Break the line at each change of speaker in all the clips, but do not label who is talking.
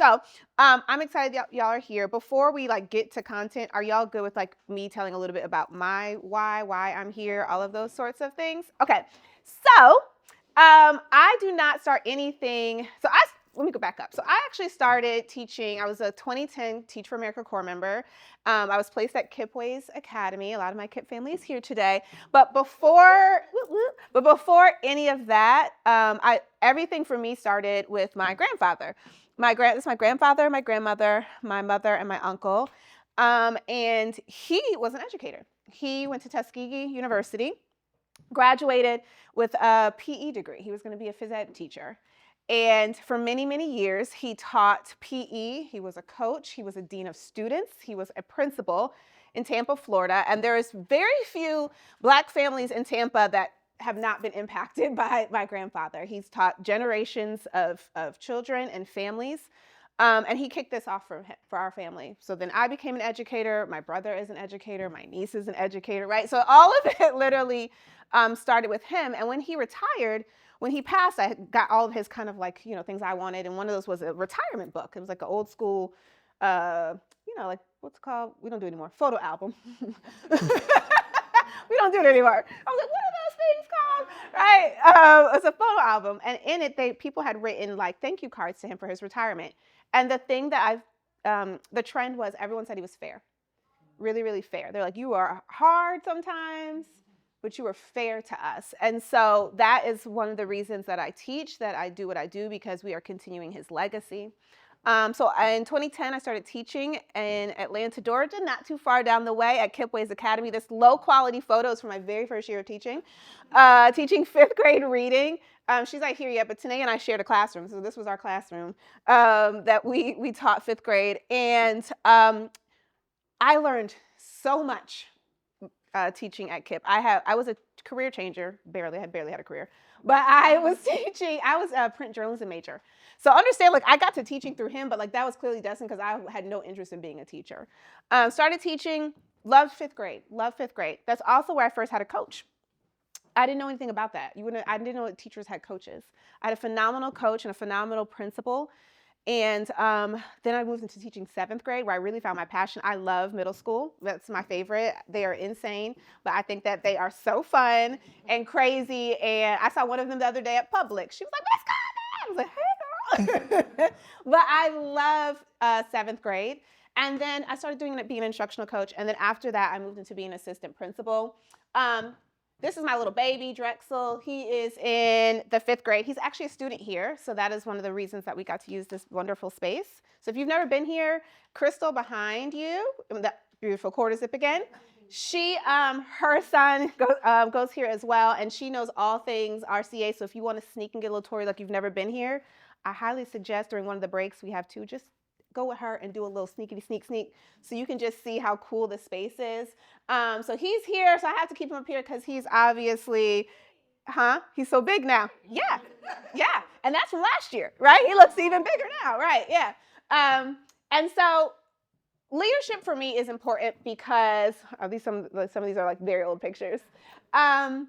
So I'm excited y'all are here. Before we like get to content, are y'all good with like me telling a little bit about my why I'm here, all of those sorts of things? Okay. So I do not start anything. Let me go back up. So I actually started teaching. I was a 2010 Teach for America Corps member. I was placed at Kipways Academy. A lot of my Kip family is here today. But before any of that, everything for me started with my grandfather. This is my grandfather, my grandmother, my mother, and my uncle. And he was an educator. He went to Tuskegee University, graduated with a PE degree. He was going to be a phys ed teacher. And for many, many years, he taught PE. He was a coach. He was a dean of students. He was a principal in Tampa, Florida. And there is very few Black families in Tampa that have not been impacted by my grandfather. He's taught generations of children and families. And he kicked this off for our family. So then I became an educator. My brother is an educator. My niece is an educator, right? So all of it literally started with him. And when he retired, when he passed, I got all of his kind of like, things I wanted. And one of those was a retirement book. It was like an old school, like what's it called? We don't do it anymore. Photo album. We don't do it anymore. I was like, what are those things called? Right? It's a photo album. And in it, people had written like thank you cards to him for his retirement. And the thing that the trend was everyone said he was fair. Really, really fair. They're like, you are hard sometimes, but you were fair to us. And so that is one of the reasons that I teach, that I do what I do, because we are continuing his legacy. So in 2010, I started teaching in Atlanta, Georgia, not too far down the way at Kipways Academy. This low quality photos from my very first year of teaching, teaching 5th grade reading. She's not here yet, but Tanae and I shared a classroom. So this was our classroom that we taught 5th grade. And I learned so much teaching at KIPP. I was a career changer, barely had a career, but I was a print journalism major. So understand, like I got to teaching through him, but like that was clearly destined because I had no interest in being a teacher. Started teaching, loved 5th grade. That's also where I first had a coach. I didn't know anything about that. I didn't know that teachers had coaches. I had a phenomenal coach and a phenomenal principal. And then I moved into teaching 7th grade, where I really found my passion. I love middle school. That's my favorite. They are insane, but I think that they are so fun and crazy. And I saw one of them the other day at Publix. She was like, let's go. I was like, hey, girl. But I love 7th grade. And then I started being an instructional coach. And then after that, I moved into being an assistant principal. This is my little baby, Drexel. He is in the 5th grade. He's actually a student here, so that is one of the reasons that we got to use this wonderful space. So if you've never been here, Crystal behind you, that beautiful quarter zip again. She, her son goes here as well, and she knows all things RCA. So if you want to sneak and get a little tour like you've never been here, I highly suggest during one of the breaks we have to just go with her and do a little sneakity sneak so you can just see how cool the space is. So he's here, so I have to keep him up here because he's obviously, he's so big now. Yeah. And that's from last year, right? He looks even bigger now, right? Yeah. And so leadership for me is important because some of these are like very old pictures. When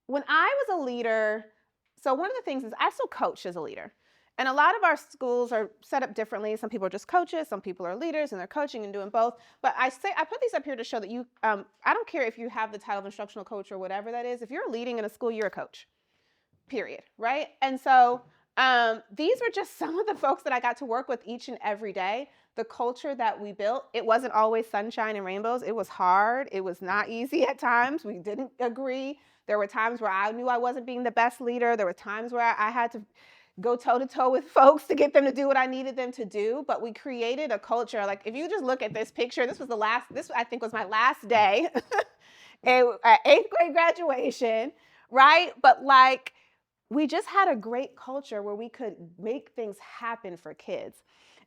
I was a leader, so one of the things is I still coach as a leader. And a lot of our schools are set up differently. Some people are just coaches, some people are leaders, and they're coaching and doing both. But I put these up here to show that I don't care if you have the title of instructional coach or whatever that is. If you're leading in a school, you're a coach, period, right? And so these were just some of the folks that I got to work with each and every day. The culture that we built, it wasn't always sunshine and rainbows. It was hard. It was not easy at times. We didn't agree. There were times where I knew I wasn't being the best leader. There were times where I had to go toe-to-toe with folks to get them to do what I needed them to do. But we created a culture. Like if you just look at this picture, this I think was my last day at 8th grade graduation, right? But like we just had a great culture where we could make things happen for kids.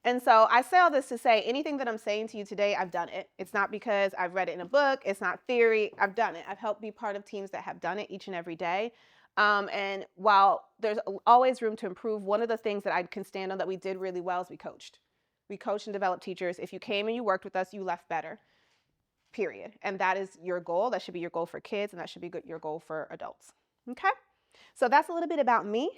And so I say all this to say anything that I'm saying to you today, I've done it. It's not because I've read it in a book. It's not theory. I've done it. I've helped be part of teams that have done it each and every day. And while there's always room to improve, one of the things that I can stand on that we did really well is we coached. We coached and developed teachers. If you came and you worked with us, you left better, period. And that is your goal. That should be your goal for kids, and that should be your goal for adults. Okay? So that's a little bit about me.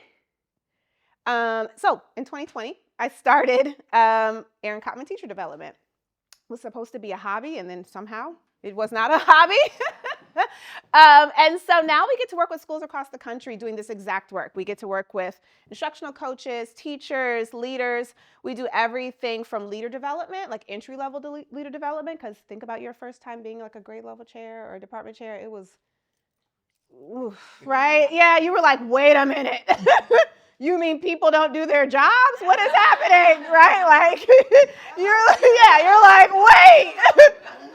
So in 2020, I started Erin Cotman Teacher Development. It was supposed to be a hobby, and then somehow it was not a hobby. And so now we get to work with schools across the country doing this exact work. We get to work with instructional coaches, teachers, leaders. We do everything from leader development, like entry-level leader development, because think about your first time being like a grade level chair or a department chair. It was, oof, right? Yeah, you were like, wait a minute. You mean people don't do their jobs? What is happening, right? Like, you're like, wait,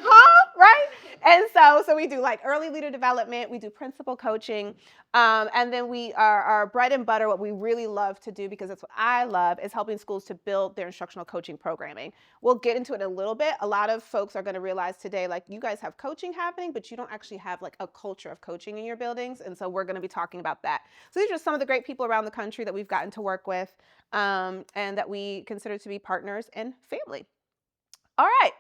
huh, right? And so we do like early leader development, we do principal coaching, and then we are our bread and butter, what we really love to do, because that's what I love, is helping schools to build their instructional coaching programming. We'll get into it in a little bit. A lot of folks are going to realize today, like, you guys have coaching happening, but you don't actually have like a culture of coaching in your buildings. And so we're going to be talking about that. So these are some of the great people around the country that we've gotten to work with, and that we consider to be partners and family. All right.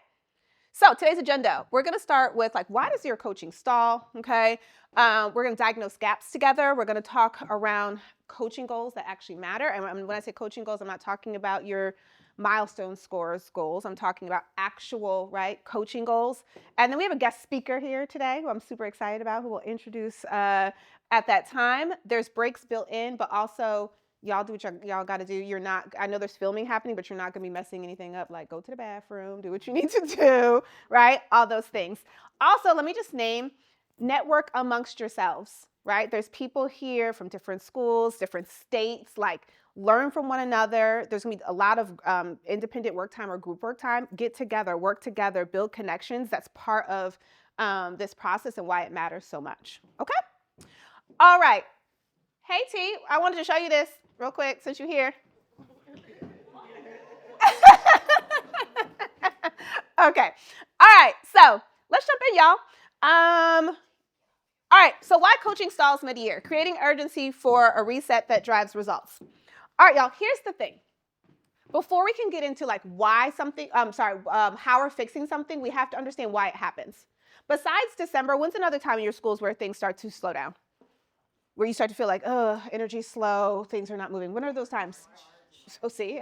So today's agenda, we're going to start with like, why does your coaching stall? Okay. We're going to diagnose gaps together. We're going to talk around coaching goals that actually matter. And when I say coaching goals, I'm not talking about your milestone scores goals. I'm talking about actual, right, coaching goals. And then we have a guest speaker here today who I'm super excited about, who we'll introduce at that time. There's breaks built in, but also y'all do what y'all got to do. You're not, I know there's filming happening, but you're not going to be messing anything up. Like, go to the bathroom, do what you need to do, right? All those things. Also, let me just name, network amongst yourselves, right? There's people here from different schools, different states, like, learn from one another. There's going to be a lot of independent work time or group work time. Get together, work together, build connections. That's part of this process and why it matters so much. Okay? All right. Hey, T, I wanted to show you this real quick since you're here. Okay. All right. So let's jump in, y'all. All right. So why coaching stalls mid-year? Creating urgency for a reset that drives results. All right, y'all. Here's the thing. Before we can get into like why something, how we're fixing something, we have to understand why it happens. Besides December, when's another time in your schools where things start to slow down? Where you start to feel like, oh, energy's slow, things are not moving. When are those times? Oh, see?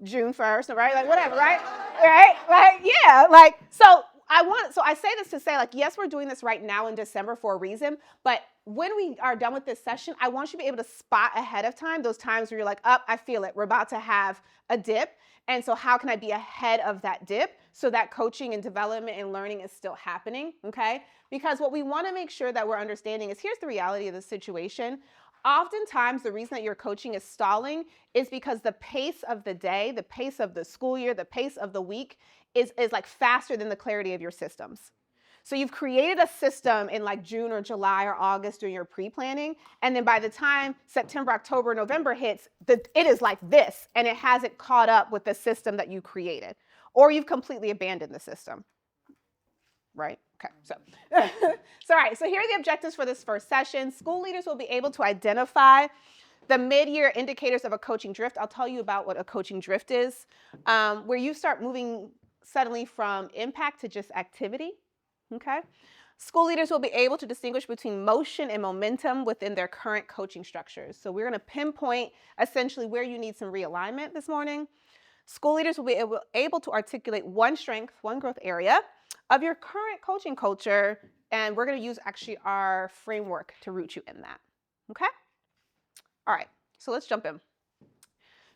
June 1st, right? Like, whatever, right? Right? Like, yeah, like, so I say this to say, like, yes, we're doing this right now in December for a reason, but when we are done with this session, I want you to be able to spot ahead of time those times where you're like, I feel it. We're about to have a dip. And so how can I be ahead of that dip so that coaching and development and learning is still happening, okay? Because what we want to make sure that we're understanding is, here's the reality of the situation. Oftentimes, the reason that your coaching is stalling is because the pace of the day, the pace of the school year, the pace of the week is like faster than the clarity of your systems. So you've created a system in like June or July or August during your pre-planning, and then by the time September, October, November hits, it is like this, and it hasn't caught up with the system that you created, or you've completely abandoned the system, right? Okay, so all right, so here are the objectives for this first session. School leaders will be able to identify the mid-year indicators of a coaching drift. I'll tell you about what a coaching drift is, where you start moving suddenly from impact to just activity. Okay. School leaders will be able to distinguish between motion and momentum within their current coaching structures. So we're going to pinpoint essentially where you need some realignment this morning. School leaders will be able to articulate one strength, one growth area of your current coaching culture, and we're going to use actually our framework to root you in that. Okay. All right. So let's jump in.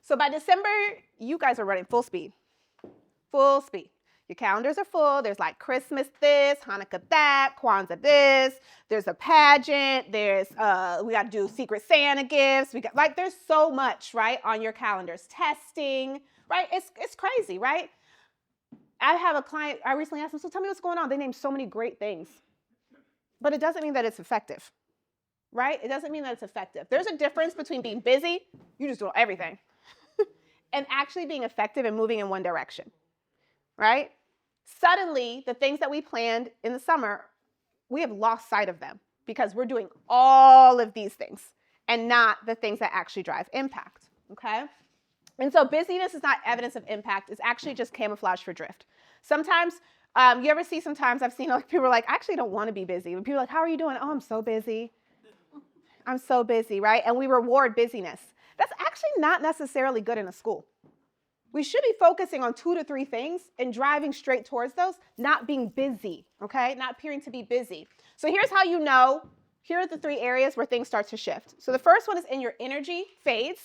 So by December, you guys are running full speed. Full speed. Your calendars are full. There's like Christmas this, Hanukkah that, Kwanzaa this. There's a pageant. There's we got to do Secret Santa gifts. There's so much, right, on your calendars. Testing, right? It's crazy, right? I have a client. I recently asked them, so tell me what's going on. They named so many great things, but it doesn't mean that it's effective, right? It doesn't mean that it's effective. There's a difference between being busy, you just do everything, and actually being effective and moving in one direction, right? Suddenly, the things that we planned in the summer, we have lost sight of them because we're doing all of these things and not the things that actually drive impact, okay? And so busyness is not evidence of impact. It's actually just camouflage for drift. Sometimes, you ever see, sometimes I've seen like people are like, I actually don't want to be busy. When people are like, how are you doing? Oh, I'm so busy. I'm so busy, right? And we reward busyness. That's actually not necessarily good in a school. We should be focusing on 2 to 3 things and driving straight towards those, not being busy, okay? Not appearing to be busy. So here's how you know. Here are the 3 areas where things start to shift. So the first one is in your energy fades.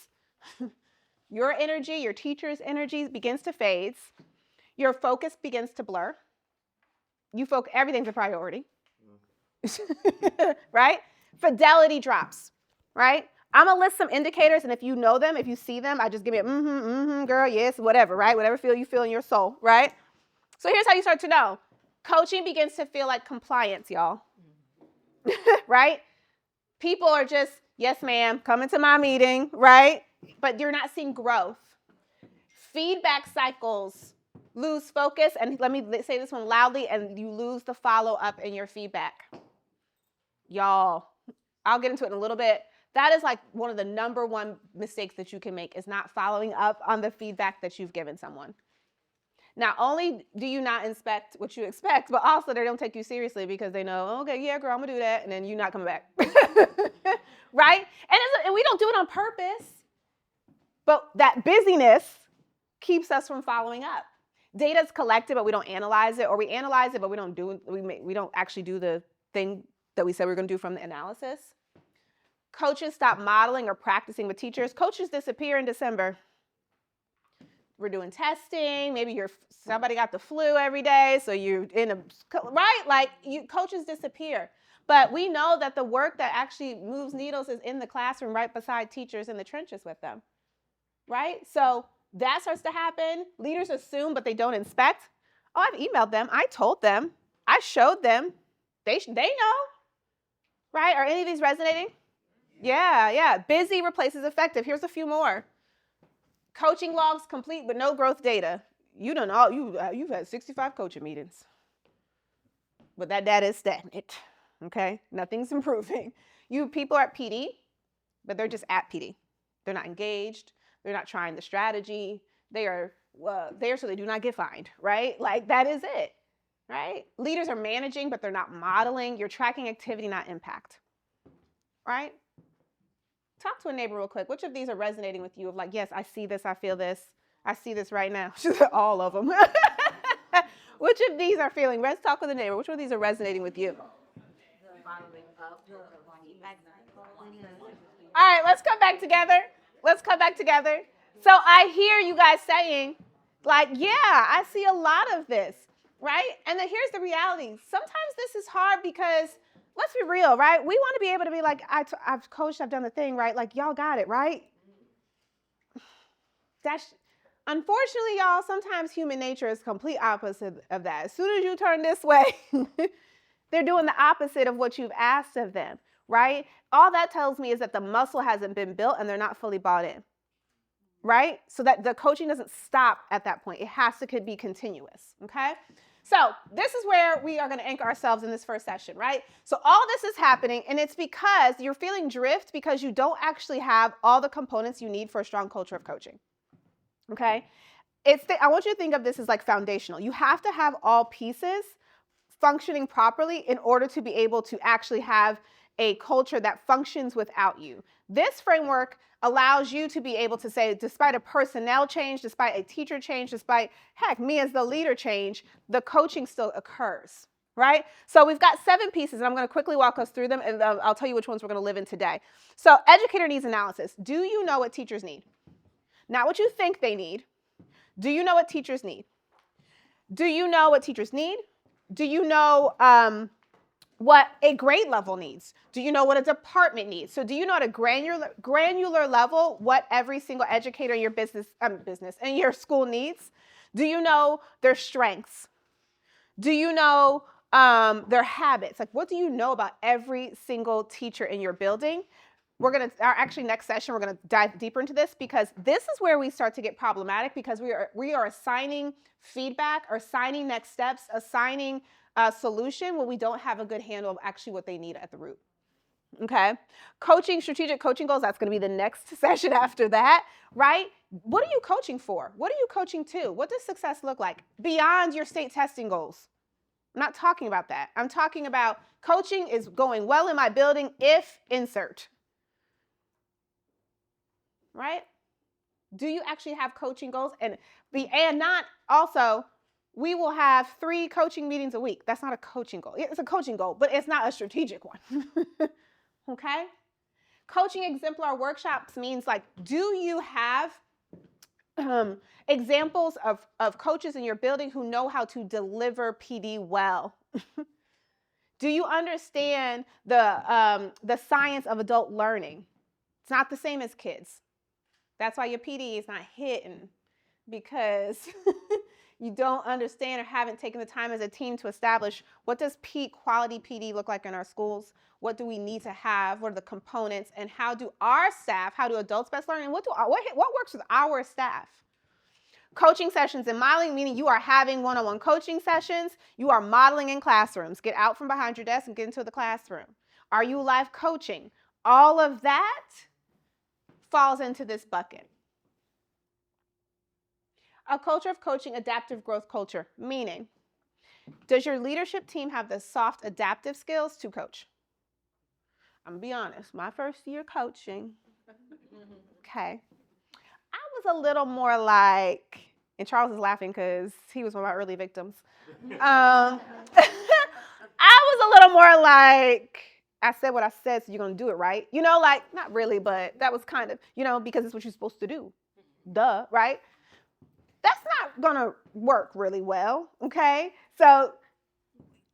Your energy, your teacher's energy begins to fade. Your focus begins to blur. Everything's a priority. Right? Fidelity drops, right? I'm gonna list some indicators, and if you know them, if you see them, I just give me a girl, yes, whatever, right? Whatever feel you feel in your soul, right? So here's how you start to know. Coaching begins to feel like compliance, y'all. Right? People are just, yes, ma'am, coming to my meeting, right? But you're not seeing growth. Feedback cycles lose focus, and let me say this one loudly, and you lose the follow-up in your feedback. Y'all, I'll get into it in a little bit. That is like one of the number 1 mistakes that you can make, is not following up on the feedback that you've given someone. Not only do you not inspect what you expect, but also they don't take you seriously because they know, okay, yeah, girl, I'm gonna do that, and then you're not coming back. Right? And we don't do it on purpose, but that busyness keeps us from following up. Data's collected, but we don't analyze it, or we analyze it, but we don't actually do the thing that we said we were going to do from the analysis. Coaches stop modeling or practicing with teachers. Coaches disappear in December. We're doing testing. Maybe somebody got the flu every day, so you're right? Like coaches disappear. But we know that the work that actually moves needles is in the classroom, right beside teachers in the trenches with them, right? So that starts to happen. Leaders assume, but they don't inspect. Oh, I've emailed them. I told them. I showed them. They know, right? Are any of these resonating? Yeah. Busy replaces effective. Here's a few more. Coaching logs complete, but no growth data. You've had 65 coaching meetings, but that data is stagnant. Okay, nothing's improving. People are at PD, but they're just at PD. They're not engaged. They're not trying the strategy. They are there so they do not get fined, right? Like that is it, right? Leaders are managing, but they're not modeling. You're tracking activity, not impact, right? Talk to a neighbor real quick. Which of these are resonating with you? Of like, yes, I see this, I feel this. I see this right now. All of them. Which of these are feeling? Let's talk with a neighbor. Which one of these are resonating with you? All right, let's come back together. So I hear you guys saying, like, yeah, I see a lot of this, right? And then here's the reality. Sometimes this is hard because, let's be real, right? We want to be able to be like, I've coached, I've done the thing, right? Like, y'all got it, right? Unfortunately, y'all, sometimes human nature is complete opposite of that. As soon as you turn this way, they're doing the opposite of what you've asked of them, right? All that tells me is that the muscle hasn't been built and they're not fully bought in, right? So that the coaching doesn't stop at that point. It has to be continuous, okay? So this is where we are going to anchor ourselves in this first session, right? So all this is happening, and it's because you're feeling drift because you don't actually have all the components you need for a strong culture of coaching, okay? I want you to think of this as like foundational. You have to have all pieces functioning properly in order to be able to actually have a culture that functions without you. This framework allows you to be able to say, despite a personnel change, despite a teacher change, despite, heck, me as the leader change, the coaching still occurs, right? So we've got 7 pieces, and I'm going to quickly walk us through them, and I'll tell you which ones we're going to live in today. So educator needs analysis. Do you know what teachers need? Not what you think they need. Do you know what teachers need? Do you know what teachers need? Do you know what a grade level needs? Do you know what a department needs? So do you know at a granular level what every single educator in your business and your school needs? Do you know their strengths? Do you know their habits? Like, what do you know about every single teacher in your building? Actually next session, we're gonna dive deeper into this, because this is where we start to get problematic, because we are assigning feedback, or assigning next steps, assigning a solution when we don't have a good handle of actually what they need at the root. Okay? Strategic coaching goals, that's gonna be the next session after that, right? What are you coaching for? What are you coaching to? What does success look like beyond your state testing goals? I'm not talking about that. I'm talking about coaching is going well in my building if insert. Right? Do you actually have coaching goals? And not also, we will have 3 coaching meetings a week. That's not a coaching goal. It's a coaching goal, but it's not a strategic one. Okay? Coaching exemplar workshops means like, do you have examples of coaches in your building who know how to deliver PD well? Do you understand the science of adult learning? It's not the same as kids. That's why your PD is not hitting, because you don't understand or haven't taken the time as a team to establish what does quality PD look like in our schools? What do we need to have? What are the components? And how do our staff, how do adults best learn? And what works with our staff? Coaching sessions and modeling, meaning you are having one-on-one coaching sessions. You are modeling in classrooms. Get out from behind your desk and get into the classroom. Are you live coaching? All of that falls into this bucket. A culture of coaching, adaptive growth culture, meaning, does your leadership team have the soft adaptive skills to coach? I'm going to be honest, my first year coaching, okay, I was a little more like, and Charles is laughing because he was one of my early victims. I was a little more like, I said what I said, so you're going to do it, right? You know, like, not really, but that was kind of, you know, because it's what you're supposed to do. Duh, right? That's not going to work really well, okay? So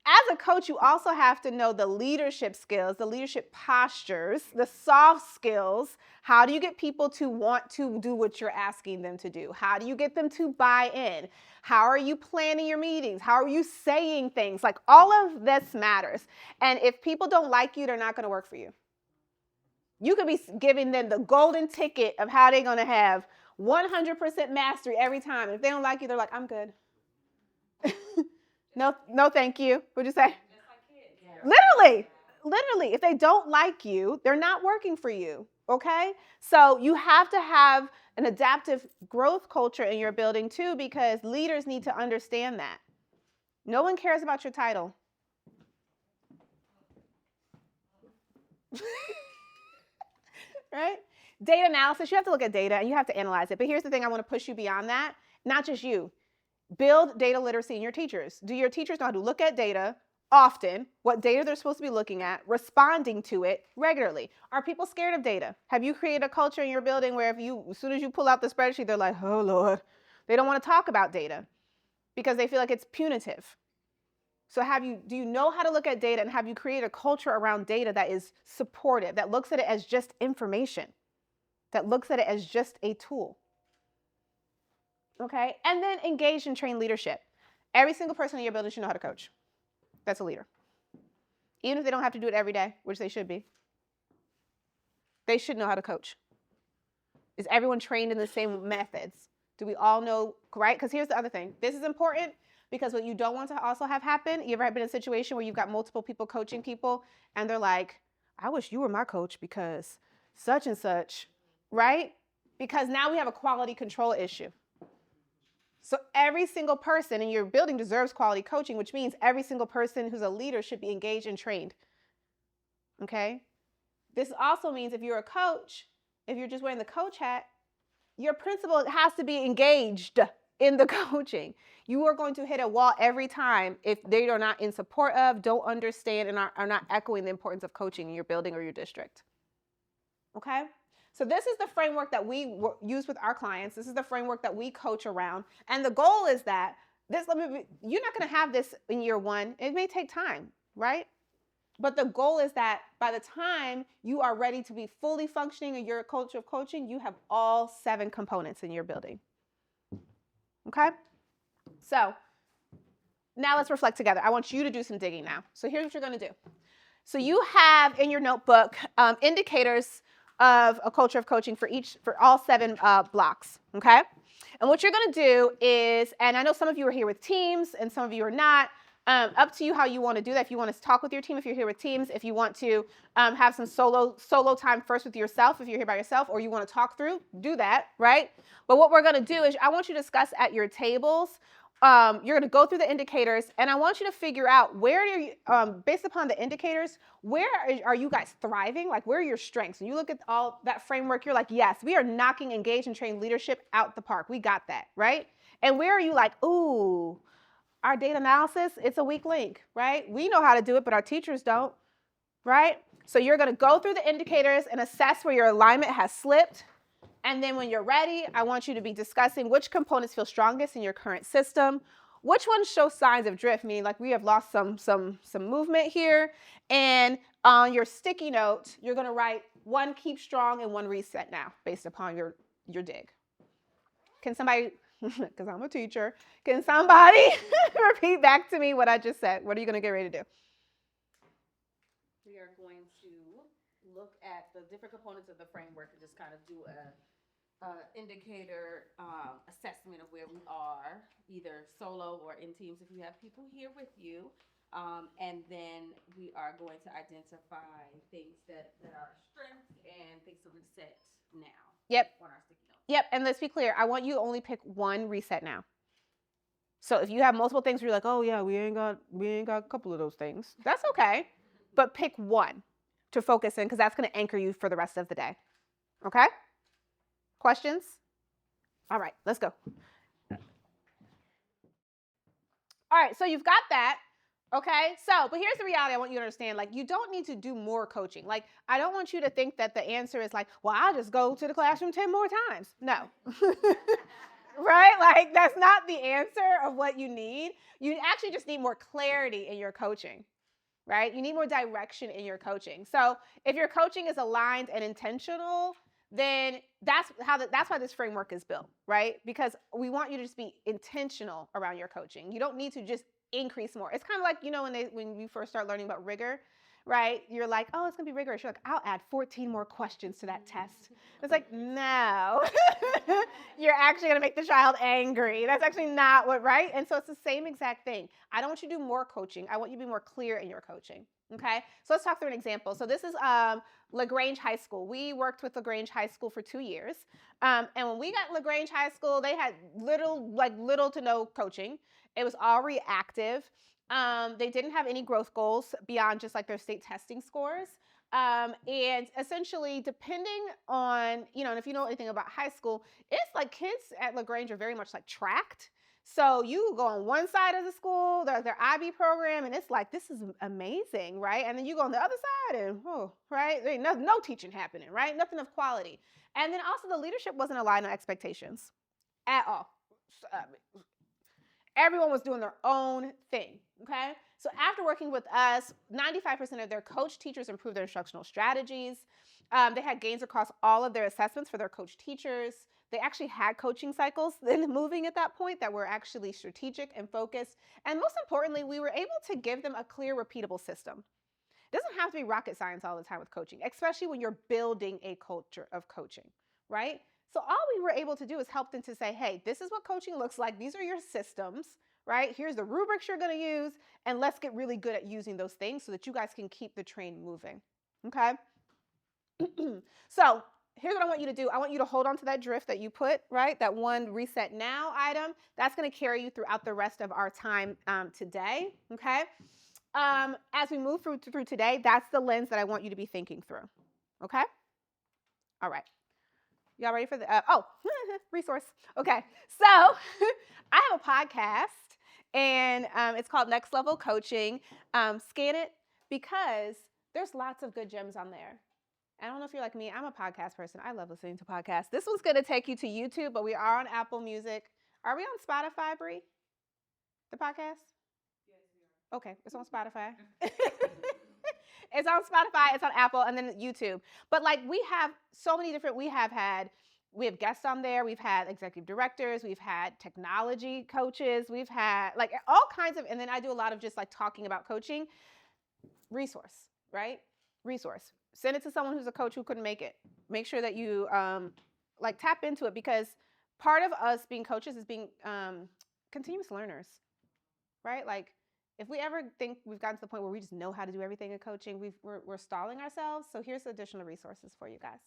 as a coach, you also have to know the leadership skills, the leadership postures, the soft skills. How do you get people to want to do what you're asking them to do? How do you get them to buy in? How are you planning your meetings? How are you saying things? Like, all of this matters. And if people don't like you, they're not going to work for you. You could be giving them the golden ticket of how they're going to have 100% mastery every time. If they don't like you, they're like, I'm good. No, thank you. What'd you say? Literally, if they don't like you, they're not working for you, okay? So you have to have an adaptive growth culture in your building too, because leaders need to understand that. No one cares about your title. Right? Data analysis, you have to look at data and you have to analyze it. But here's the thing, I want to push you beyond that. Not just you. Build data literacy in your teachers. Do your teachers know how to look at data often, what data they're supposed to be looking at, responding to it regularly? Are people scared of data? Have you created a culture in your building where as soon as you pull out the spreadsheet, they're like, oh Lord, they don't want to talk about data because they feel like it's punitive? So do you know how to look at data, and have you created a culture around data that is supportive, that looks at it as just information, that looks at it as just a tool? Okay, and then engage and train leadership. Every single person in your building should know how to coach. That's a leader. Even if they don't have to do it every day, which they should be. They should know how to coach. Is everyone trained in the same methods? Do we all know, right? Because here's the other thing. This is important because what you don't want to also have happen, you ever been in a situation where you've got multiple people coaching people and they're like, I wish you were my coach because such and such, right? Because now we have a quality control issue. So every single person in your building deserves quality coaching, which means every single person who's a leader should be engaged and trained. Okay? This also means if you're a coach, if you're just wearing the coach hat, your principal has to be engaged in the coaching. You are going to hit a wall every time if they are not in support of, don't understand, and are not echoing the importance of coaching in your building or your district. Okay? So this is the framework that we use with our clients. This is the framework that we coach around. And the goal is that you're not going to have this in year one. It may take time, right? But the goal is that by the time you are ready to be fully functioning in your culture of coaching, you have all 7 components in your building. Okay? So now let's reflect together. I want you to do some digging now. So here's what you're going to do. So you have in your notebook indicators of a culture of coaching for all 7 blocks, okay? And what you're going to do is, and I know some of you are here with teams and some of you are not, up to you how you want to do that. If you want to talk with your team, if you're here with teams, if you want to have some solo time first with yourself, if you're here by yourself, or you want to talk through, do that, right? But what we're going to do is I want you to discuss at your tables you're going to go through the indicators, and I want you to figure out where you, based upon the indicators, where are you guys thriving? Like, where are your strengths? And you look at all that framework, you're like, yes, we are knocking engaged and trained leadership out the park. We got that, right? And where are you like, ooh, our data analysis, it's a weak link, right? We know how to do it, but our teachers don't, right? So you're going to go through the indicators and assess where your alignment has slipped. And then when you're ready, I want you to be discussing which components feel strongest in your current system, which ones show signs of drift, meaning like we have lost some movement here. And on your sticky note, you're going to write one keep strong and one reset now based upon your dig. Can somebody, because I'm a teacher, can somebody repeat back to me what I just said? What are you going to get ready to do?
We are going to look at the different components of the framework and just kind of do a indicator assessment of where we are, either solo or in teams if you have people here with you. And then we are going to identify things that are strengths and things to reset now.
Yep.
On our sticky notes.
Yep. And let's be clear, I want you to only pick one reset now. So if you have multiple things where you're like, oh yeah, we ain't got a couple of those things, that's okay. But pick one to focus in, because that's going to anchor you for the rest of the day. Okay? Questions? All right, let's go. All right, so you've got that. Okay, so, but here's the reality I want you to understand. Like, you don't need to do more coaching. Like, I don't want you to think that the answer is like, well, I'll just go to the classroom 10 more times. No. Right? Like, that's not the answer of what you need. You actually just need more clarity in your coaching. Right? You need more direction in your coaching. So if your coaching is aligned and intentional, then that's why this framework is built, right? Because we want you to just be intentional around your coaching. You don't need to just increase more. It's kind of like, you know, when you first start learning about rigor, right? You're like, oh, it's gonna be rigorous. You're like, I'll add 14 more questions to that test. It's like, no. You're actually gonna make the child angry. That's actually not what, right? And so it's the same exact thing. I don't want you to do more coaching. I want you to be more clear in your coaching. Okay, so let's talk through an example. So this is LaGrange High School. We worked with LaGrange High School for 2 years. And when we got LaGrange High School, they had little to no coaching. It was all reactive. They didn't have any growth goals beyond just like their state testing scores. And essentially, depending on, you know, and if you know anything about high school, it's like kids at LaGrange are very much like tracked. So you go on one side of the school, their IB program, and it's like, this is amazing, right? And then you go on the other side and, oh, right? There ain't no teaching happening, right? Nothing of quality. And then also the leadership wasn't aligned on expectations at all. Everyone was doing their own thing, okay? So after working with us, 95% of their coach teachers improved their instructional strategies. They had gains across all of their assessments for their coach teachers. They actually had coaching cycles then moving at that point that were actually strategic and focused. And most importantly, we were able to give them a clear, repeatable system. It doesn't have to be rocket science all the time with coaching, especially when you're building a culture of coaching, right? So all we were able to do is help them to say, hey, this is what coaching looks like. These are your systems, right? Here's the rubrics you're going to use, and let's get really good at using those things so that you guys can keep the train moving, okay? So here's what I want you to do. I want you to hold on to that drift that you put, right? That one reset now item. That's going to carry you throughout the rest of our time today, okay? As we move through today, that's the lens that I want you to be thinking through, okay? All right. Y'all ready for the, resource. Okay, so I have a podcast, and it's called Next Level Coaching. Scan it, because there's lots of good gems on there. I don't know if you're like me. I'm a podcast person. I love listening to podcasts. This one's going to take you to YouTube, but we are on Apple Music. Are we on Spotify, Bree? The podcast?
Yes, we are.
Okay, it's on Spotify. It's on Spotify, it's on Apple, and then YouTube. But like, we have so many different, we have guests on there, we've had executive directors, we've had technology coaches, we've had like all kinds of, and then I do a lot of just like talking about coaching. Resource, right? Resource. Send it to someone who's a coach who couldn't make it. Make sure that you like tap into it, because part of us being coaches is being continuous learners, right? Like, if we ever think we've gotten to the point where we just know how to do everything in coaching, we're stalling ourselves. So here's additional resources for you guys.